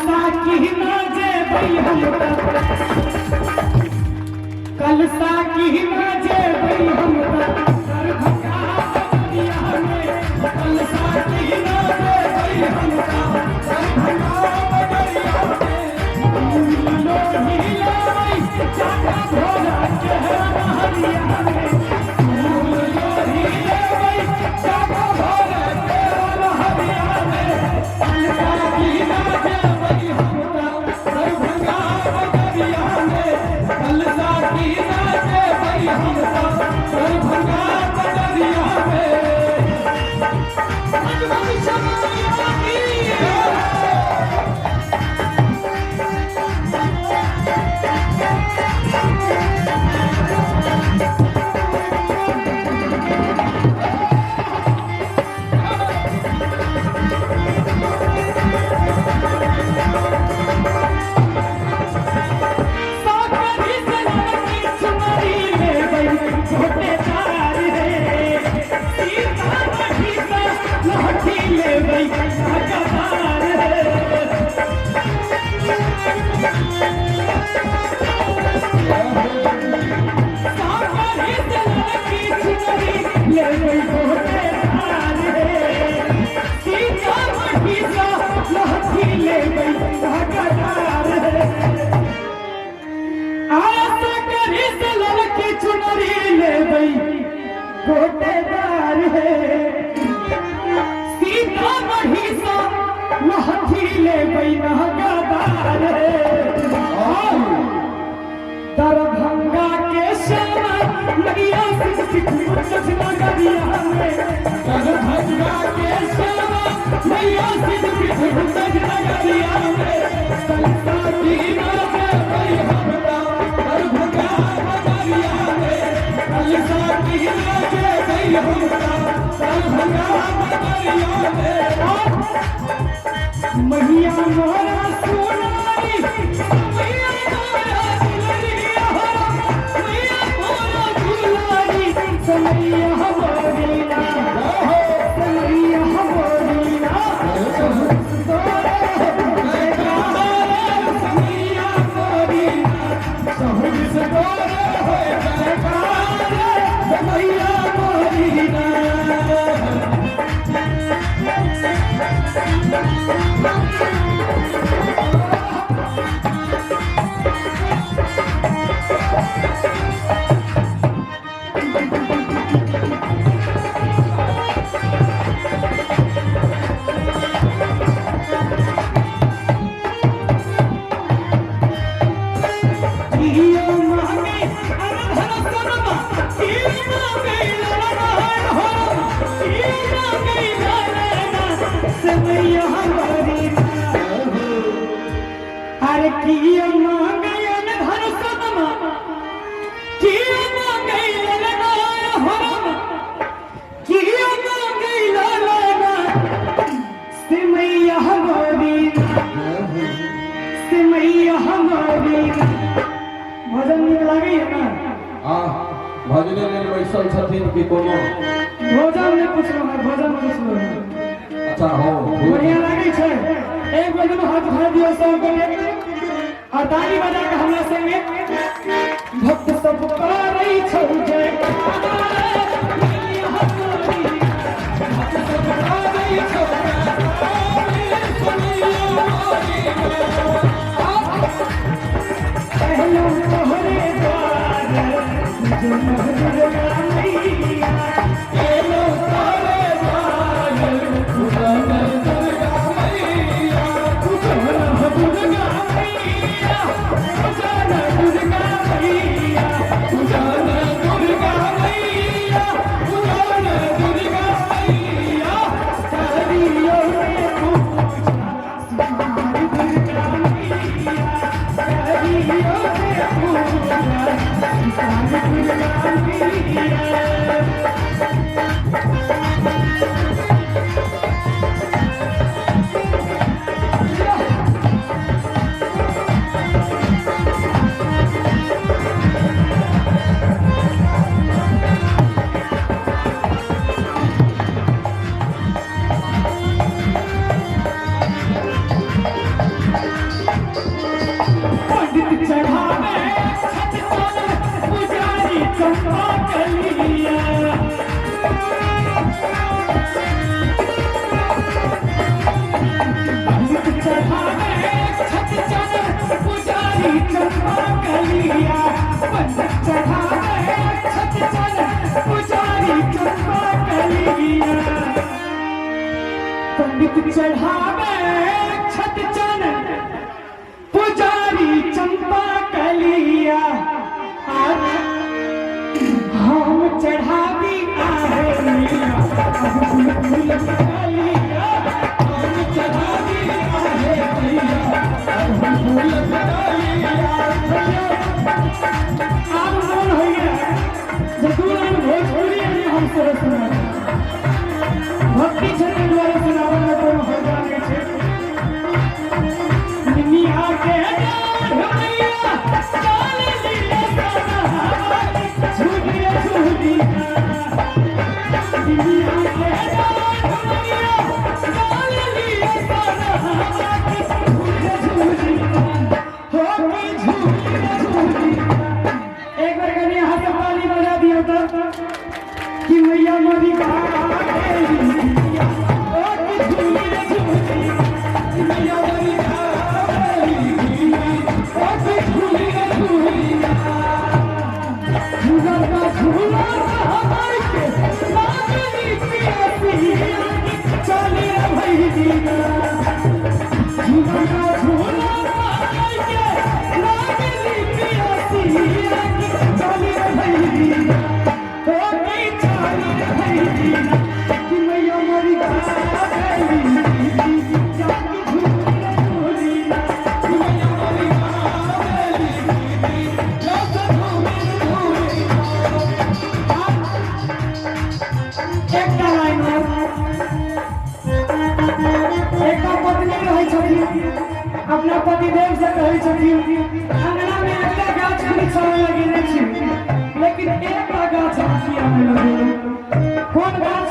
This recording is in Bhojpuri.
साकी माजे भई हम कल साकी माजे भई हम कर भगा बजरिया में कल साकी माजे भई हम कर भगा बजरिया में लो हीला भाई चाका भोला चेहरा हरिया में लो हीला भाई चाका भोला चेहरा हरिया में कल साकी माजे भई हम कर भगा बजरिया में कल साकी माजे भई हम कर भगा बजरिया में अजमल शमैया की गोटेदार है सीता मही सा लहठी ले गई नहगादार है दरभंगा के श्यामा नगिया सिख नगरिया में दरभंगा के श्यामा नगिया सिख नगरिया में कलसा की माजे भई हम दरभंगा नगरिया में कलसा की माजे भई हम दरभंगा नगरिया में मैया मोरा सोनारी मैया मोरा दुलरिया मैया मोरा दुलारी समैया हमारी ना समैया हमारी ना समैया हमारी सहज से बोले होए जयकार समैया हमारी ना भजन नीक लागे ना भजने में बैसल छथिन कि कोनो भोजन नहीं पूछलो है भजन पूछलो है अच्छा हो बढ़िया लागे छे एक बार में हाथ उठा दियो सब के और ताली बजा के हमरा संगे भक्त सब करै छौ जयकार मैया हमारी भक्त सब करै छौ जयकार मैया हमारी पहलो तोहरे द्वार जो महदुर्गा मैया पहलो तोहरे द्वार जो महदुर्गा मैया जो महदुर्गा मैया जो महदुर्गा मैया जो महदुर्गा मैया जो महदुर्गा मैया करियो रे पूजा हमारी दुर्गा मैया करियो रे पूजा हमारी दुर्गा मैया पंडित चढ़ावे छत चन पुजारी चंपा कलिया हम चढ़ावी आहे मैया फूल फूल कलिया हम चढ़ावी आहे मैया फूल कलिया आप कौन होइए जदूरान भोजपुरी में हम सुर सुना भक्ति छंद द्वारा सुनावन में कोनो हो जाने छे निमिया के ढोलिया चाले लीले सना झूलिया झूलिया निमिया के ढोलिया चाले लीले सना झूलिया झूलिया हो के झूलिया झूलिया एक बार कनी हाथ ताली बजा दियो तो कि मैया मोरी का अपना पतिदेव से कहै छथिन अंगना में एकटा गाछ वृक्ष लगेने छी लेकिन एकटा गाछ किया नहीं लगेने कोन गाछ